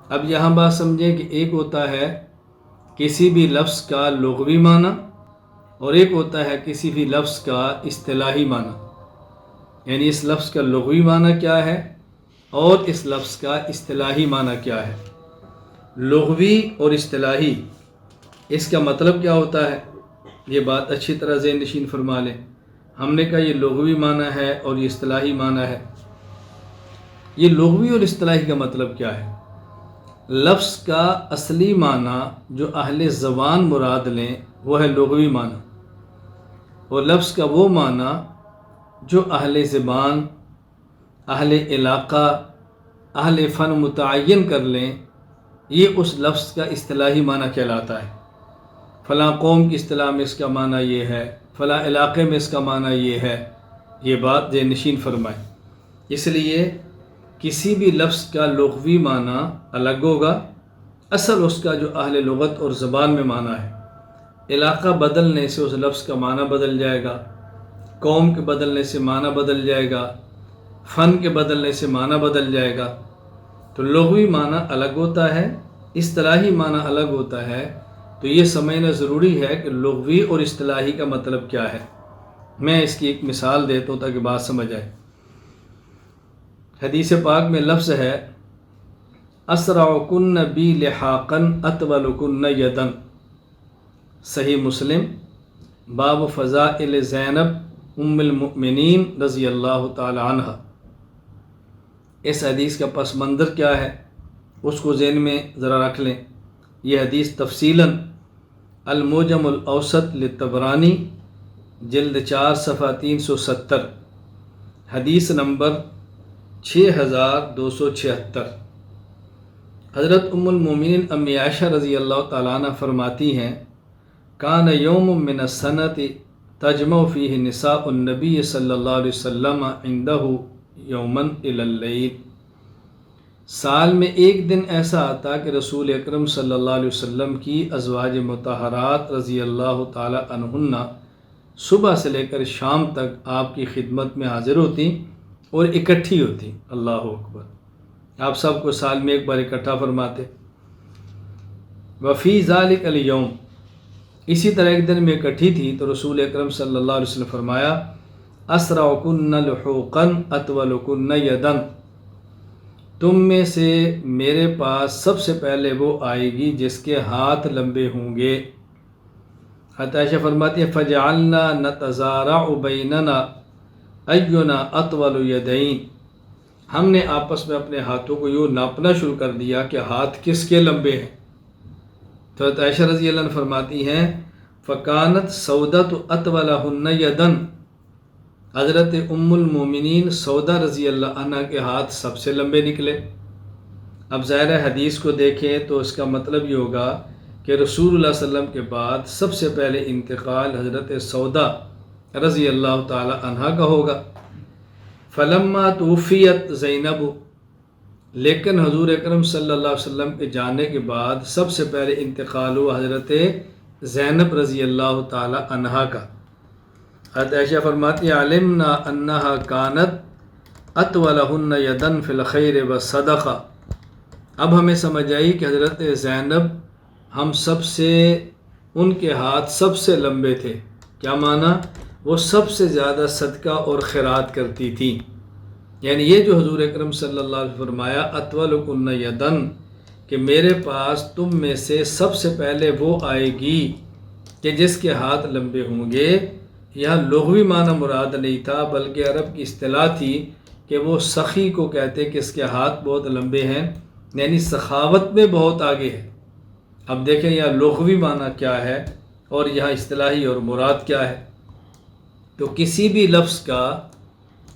اب یہاں بات سمجھیں کہ ایک ہوتا ہے کسی بھی لفظ کا لغوی معنی اور ایک ہوتا ہے کسی بھی لفظ کا اصطلاحی معنی، یعنی اس لفظ کا لغوی معنی کیا ہے اور اس لفظ کا اصطلاحی معنی کیا ہے۔ لغوی اور اصطلاحی، اس کا مطلب کیا ہوتا ہے، یہ بات اچھی طرح ذہن نشین فرما لیں۔ ہم نے کہا یہ لغوی معنی ہے اور یہ اصطلاحی معنی ہے۔ یہ لغوی اور اصطلاحی کا مطلب کیا ہے؟ لفظ کا اصلی معنی جو اہل زبان مراد لیں وہ ہے لغوی معنی، اور لفظ کا وہ معنی جو اہل زبان، اہل علاقہ، اہل فن متعین کر لیں، یہ اس لفظ کا اصطلاحی معنی کہلاتا ہے۔ فلاں قوم کی اصطلاح میں اس کا معنی یہ ہے، فلاں علاقے میں اس کا معنی یہ ہے، یہ بات ذہن نشین فرمائیں۔ اس لیے کسی بھی لفظ کا لغوی معنی الگ ہوگا، اصل اس کا جو اہل لغت اور زبان میں معنی ہے۔ علاقہ بدلنے سے اس لفظ کا معنی بدل جائے گا، قوم کے بدلنے سے معنی بدل جائے گا، فن کے بدلنے سے معنی بدل جائے گا۔ تو لغوی معنی الگ ہوتا ہے، اصطلاحی معنی الگ ہوتا ہے۔ تو یہ سمجھنا ضروری ہے کہ لغوی اور اصطلاحی کا مطلب کیا ہے۔ میں اس کی ایک مثال دیتا ہوں تاکہ بات سمجھ آئے۔ حدیث پاک میں لفظ ہے اسرعکن بی لحاقا اطولکن یدن، صحیح مسلم، باب فضائل زینب ام المؤمنین رضی اللہ تعالی عنہ۔ اس حدیث کا پس منظر کیا ہے اس کو ذہن میں ذرا رکھ لیں۔ یہ حدیث تفصیلاً المعجم الاوسط للطبرانی جلد 4 صفحہ 370، حدیث نمبر 6276۔ حضرت ام المومنین امی عائشہ رضی اللہ تعالیٰ عنہ فرماتی ہیں کان یوم من السنۃ تجمع فیہ نساء النبی صلی اللہ علیہ وسلم عندہ یوما الی اللیل، سال میں ایک دن ایسا آتا کہ رسول اکرم صلی اللہ علیہ وسلم کی ازواج مطہرات رضی اللہ تعالی عنہن صبح سے لے کر شام تک آپ کی خدمت میں حاضر ہوتی اور اکٹھی ہوتی۔ اللہ اکبر، آپ سب کو سال میں ایک بار اکٹھا فرماتے۔ وفی ذالک الیوم، اسی طرح ایک دن میں اکٹھی تھی تو رسول اکرم صلی اللہ علیہ وسلم فرمایا اسرعکن لحوقا اطولکن یدن، تم میں سے میرے پاس سب سے پہلے وہ آئے گی جس کے ہاتھ لمبے ہوں گے۔ حضرت عائشہ فرماتی ہے فجعلنا نتزارع بیننا اینا اطول یدین، ہم نے آپس میں اپنے ہاتھوں کو یوں ناپنا شروع کر دیا کہ ہاتھ کس کے لمبے ہیں۔ تو حضرت عائشہ رضی اللہ عنہ فرماتی ہیں فکانت سودۃ اطولہن یدن، حضرت ام المومنین سودہ رضی اللہ عنہ کے ہاتھ سب سے لمبے نکلے۔ اب ظاہر حدیث کو دیکھیں تو اس کا مطلب یہ ہوگا کہ رسول اللہ صلی اللہ علیہ وسلم کے بعد سب سے پہلے انتقال حضرت سودہ رضی اللہ تعالی عنہ کا ہوگا۔ فلما توفیت زینب، لیکن حضور اکرم صلی اللہ علیہ وسلم کے جانے کے بعد سب سے پہلے انتقال ہوا حضرت زینب رضی اللہ تعالی عنہ کا۔ حضرت عائشہ فرماتی علمنا انہا کانت اطولہن یدن فی الخیر والصدقہ، اب ہمیں سمجھ آئی کہ حضرت زینب ہم سب سے، ان کے ہاتھ سب سے لمبے تھے۔ کیا معنی؟ وہ سب سے زیادہ صدقہ اور خیرات کرتی تھیں۔ یعنی یہ جو حضور اکرم صلی اللہ علیہ وسلم فرمایا اطولکن یدن، کہ میرے پاس تم میں سے سب سے پہلے وہ آئے گی کہ جس کے ہاتھ لمبے ہوں گے، یہاں لغوی معنی مراد نہیں تھا بلکہ عرب کی اصطلاح تھی کہ وہ سخی کو کہتے کہ اس کے ہاتھ بہت لمبے ہیں، یعنی سخاوت میں بہت آگے ہے۔ اب دیکھیں یہاں لغوی معنی کیا ہے اور یہاں اصطلاحی اور مراد کیا ہے۔ تو کسی بھی لفظ کا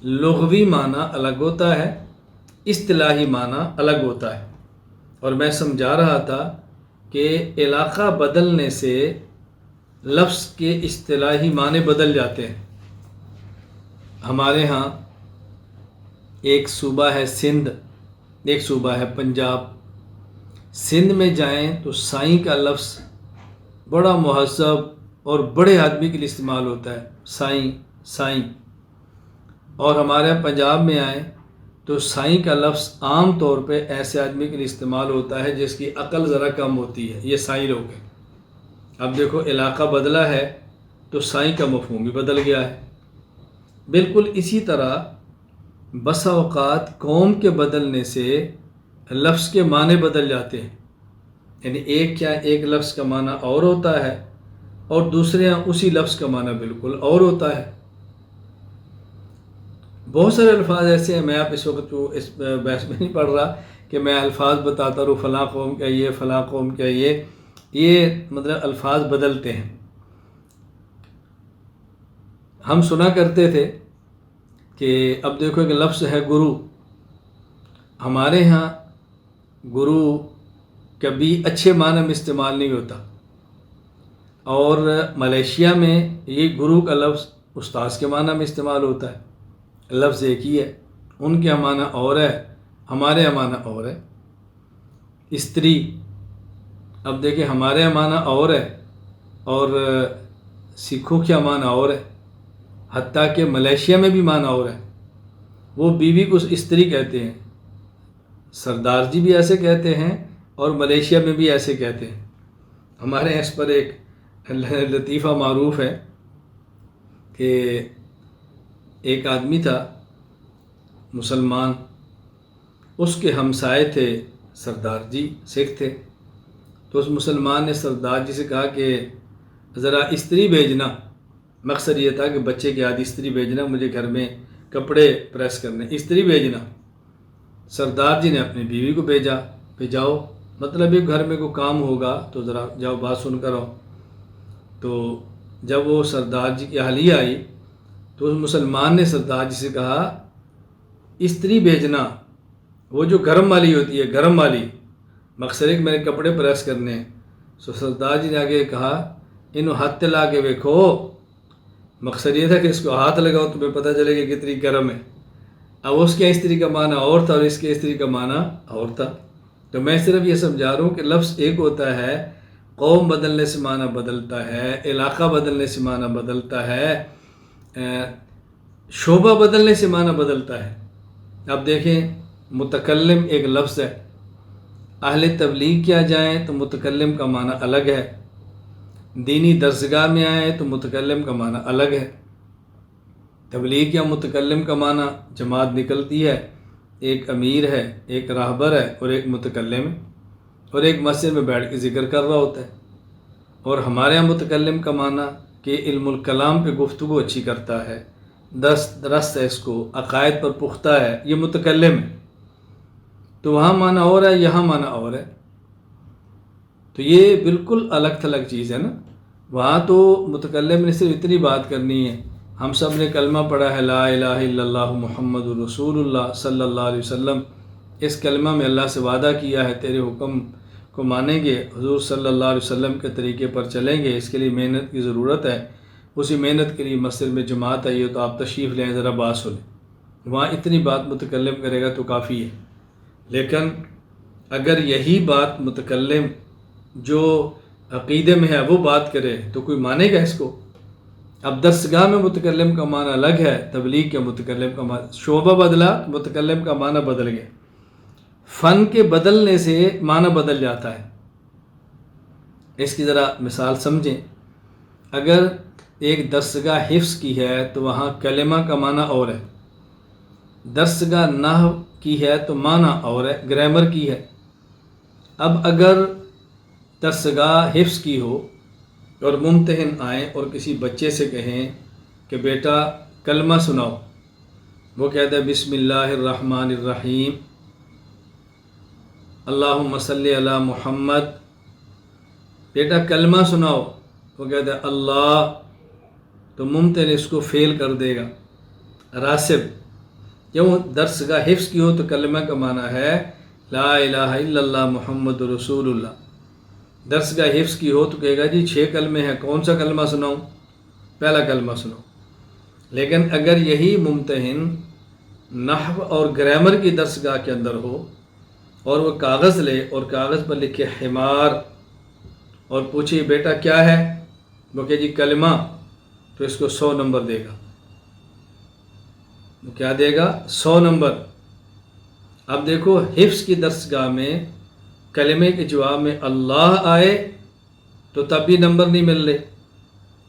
لغوی معنی الگ ہوتا ہے، اصطلاحی معنی الگ ہوتا ہے۔ اور میں سمجھا رہا تھا کہ علاقہ بدلنے سے لفظ کے اصطلاحی معنی بدل جاتے ہیں۔ ہمارے ہاں ایک صوبہ ہے سندھ، ایک صوبہ ہے پنجاب۔ سندھ میں جائیں تو سائیں کا لفظ بڑا مہذب اور بڑے آدمی کے لیے استعمال ہوتا ہے، سائیں سائیں۔ اور ہمارے پنجاب میں آئیں تو سائیں کا لفظ عام طور پہ ایسے آدمی کے لیے استعمال ہوتا ہے جس کی عقل ذرا کم ہوتی ہے، یہ سائیں لوگ ہیں۔ اب دیکھو علاقہ بدلا ہے تو سائیں کا مفہوم بھی بدل گیا ہے۔ بالکل اسی طرح بسا اوقات قوم کے بدلنے سے لفظ کے معنی بدل جاتے ہیں، یعنی ایک لفظ کا معنی اور ہوتا ہے اور دوسرے یہاں اسی لفظ کا معنی بالکل اور ہوتا ہے۔ بہت سارے الفاظ ایسے ہیں، میں آپ اس وقت اس بحث میں نہیں پڑھ رہا کہ میں الفاظ بتاتا رہوں فلاں قوم کا یہ، فلاں قوم کا یہ مطلب الفاظ بدلتے ہیں۔ ہم سنا کرتے تھے کہ اب دیکھو ایک لفظ ہے گرو، ہمارے ہاں گرو کبھی اچھے معنی میں استعمال نہیں ہوتا، اور ملیشیا میں یہ گرو کا لفظ استاذ کے معنی میں استعمال ہوتا ہے، لفظ ایک ہی ہے، ان کے معنی اور ہے، ہمارے معنی اور ہے۔ استری، اب دیکھیں ہمارے معنی اور ہے اور سکھوں کے معنی اور ہے، حتیٰ کہ ملیشیا میں بھی معنی اور ہے، وہ بیوی کو استری کہتے ہیں، سردار جی بھی ایسے کہتے ہیں اور ملیشیا میں بھی ایسے کہتے ہیں۔ ہمارے یہاں اس پر ایک لطیفہ معروف ہے کہ ایک آدمی تھا مسلمان، اس کے ہمسائے تھے سردار جی، سکھ تھے، تو اس مسلمان نے سردار جی سے کہا کہ ذرا استری بھیجنا، مقصد یہ تھا کہ بچے کی آدھی استری بھیجنا، مجھے گھر میں کپڑے پریس کرنے، استری بھیجنا۔ سردار جی نے اپنی بیوی کو بھیجا کہ جاؤ، مطلب یہ گھر میں کوئی کام ہوگا تو ذرا جاؤ بات سن کر آؤ۔ تو جب وہ سردار جی کی اہلیہ آئی تو اس مسلمان نے سردار جی سے کہا استری بھیجنا، وہ جو گرم والی ہوتی ہے، گرم والی، مقصد ہے کہ میرے کپڑے پریس کرنے ہیں۔ تو سردار جی نے آگے کہا انہوں ہاتھ لا کے دیکھو، مقصد یہ تھا کہ اس کو ہاتھ لگاؤ تمہیں پتہ چلے گا کتنی گرم ہے۔ اب اس کے استری کا معنی اور تھا اور اس کے استری کا معنی اور تھا۔ تو میں صرف یہ سمجھا رہا ہوں کہ لفظ ایک ہوتا ہے، قوم بدلنے سے معنی بدلتا ہے، علاقہ بدلنے سے معنی بدلتا ہے، شعبہ بدلنے سے معنی بدلتا ہے۔ اب دیکھیں متکلم ایک لفظ ہے، اہل تبلیغ کیا جائیں تو متکلم کا معنی الگ ہے، دینی درسگاہ میں آئیں تو متکلم کا معنی الگ ہے۔ تبلیغ یا متکلم کا معنی جماعت نکلتی ہے، ایک امیر ہے، ایک راہبر ہے اور ایک متکلم ہے، اور ایک مسجد میں بیٹھ کے ذکر کر رہا ہوتا ہے۔ اور ہمارے یہاں متکلم کا معنی کہ علم الکلام پہ گفتگو اچھی کرتا ہے، درست ہے، اس کو عقائد پر پختہ ہے، یہ متکلم ہے۔ تو وہاں معنی اور ہے، یہاں معنی اور ہے، تو یہ بالکل الگ تھلگ چیز ہے نا۔ وہاں تو متکلم نے صرف اتنی بات کرنی ہے، ہم سب نے کلمہ پڑھا ہے لا الہ الا اللہ محمد الرسول اللہ صلی اللہ علیہ وسلم، اس کلمہ میں اللہ سے وعدہ کیا ہے تیرے حکم کو مانیں گے، حضور صلی اللہ علیہ وسلم کے طریقے پر چلیں گے، اس کے لیے محنت کی ضرورت ہے، اسی محنت کے لیے مسجد میں جماعت آئی ہے تو آپ تشریف لیں، ذرا بات سنیں۔ وہاں اتنی بات متکلم کرے گا تو کافی ہے۔ لیکن اگر یہی بات متکلم جو عقیدے میں ہے وہ بات کرے تو کوئی مانے گا اس کو؟ اب درسگاہ میں متکلم کا معنی الگ ہے، تبلیغ کے متکلم کا معنی، شعبہ بدلا متکلم کا معنی بدل گیا۔ فن کے بدلنے سے معنی بدل جاتا ہے۔ اس کی ذرا مثال سمجھیں، اگر ایک درسگاہ حفظ کی ہے تو وہاں کلمہ کا معنی اور ہے، درسگاہ نحو کی ہے تو معنی اور ہے، گرامر کی ہے۔ اب اگر درسگاہ حفظ کی ہو اور ممتحن آئیں اور کسی بچے سے کہیں کہ بیٹا کلمہ سناؤ، وہ کہتا ہے بسم اللہ الرحمن الرحیم اللہم صلی علی محمد، بیٹا کلمہ سناؤ، وہ کہتا ہے اللہ، تو ممتحن اس کو فیل کر دے گا، راسب۔ کیوں؟ درسگاہ حفظ کی ہو تو کلمہ کا معنی ہے لا الہ الا اللہ محمد رسول اللہ، درسگاہ حفظ کی ہو تو کہے گا جی 6 کلمے ہیں، کون سا کلمہ سناؤں؟ پہلا کلمہ سناؤ۔ لیکن اگر یہی ممتحن نحو اور گرامر کی درسگاہ کے اندر ہو اور وہ کاغذ لے اور کاغذ پر لکھے حمار اور پوچھے بیٹا کیا ہے، وہ کہ جی کلمہ، تو اس کو 100 نمبر دے گا۔ وہ کیا دے گا؟ 100 نمبر۔ اب دیکھو حفظ کی درسگاہ میں کلمے کے جواب میں اللہ آئے تو تب بھی نمبر نہیں مل رہے،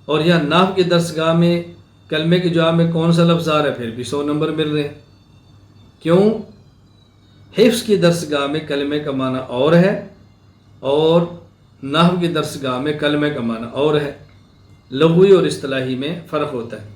اور یہاں نحو کی درسگاہ میں کلمے کے جواب میں کون سا لفظ آ رہا ہے پھر بھی 100 نمبر مل رہے ہیں۔ کیوں؟ حفظ کی درسگاہ میں کلمے کا معنی اور ہے، اور نحو کی درسگاہ میں کلمے کا معنی اور ہے، لغوی اور اصطلاحی میں فرق ہوتا ہے۔